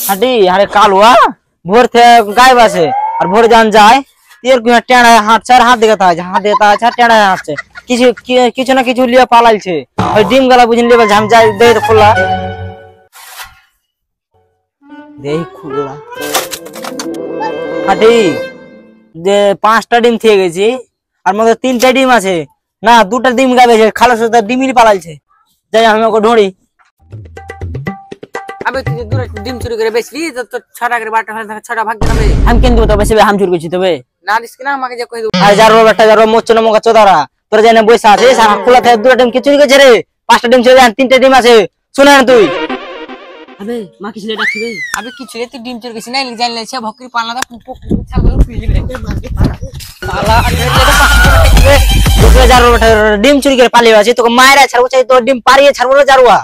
হাঁটি আরে কালুয়া ভোর থেকে গায়েব আছে আর ভোরে যান যায় তের কি টেড়া হাঁটছে আর হাত দিকে তাকাচ্ছে হাত দিকে তাকাচ্ছে আর টেড়া হাঁটছে কিছু কিছু না কিছু লিয়ে পালাইছে ওই ডিম গলা বুঝিন লিয়ে ঝাম যাই দেই তো খোলা দেই খোলা হাঁটি যে 5টা ডিম থেকে গেছি আর মধ্যে 3টা ডিম আছে না 2টা ডিম গাবেছে খালো সাথে ডিমই পালাইছে যাই আমি ওকে ধরি আবে তুই যে দুটো ডিম চুরি করে বেচলি তো 6টা করে 12টা হলে 6টা ভাগ দেবে আমি কিন্তু তো বেশি হাম চুরি করছি তবে না দিস কিনা আমাকে যে কই দে আর যারো বেটা যারো মোচনা মোকা চোদারা তোরা জানে বইসা আছে সারা খোলা থেকে 2টা ডিম কি চুরি করেছে রে 5টা ডিম চুরি আর 3টা ডিম আছে শুনে না তুই আবে মা কিছু লে ডাকছিবে আবে কিছু লে তুই ডিম চুরি করিস না জানলে সে ভকরি পালনা দা পোক ছাগল পিলি রে পালা তুই যারো বেটা ডিম চুরি করে পালিয়ে আছে তোকে মায়েরা ছাড়বো চাই তোর ডিম পারিয়ে ছাড়বো না যারুয়া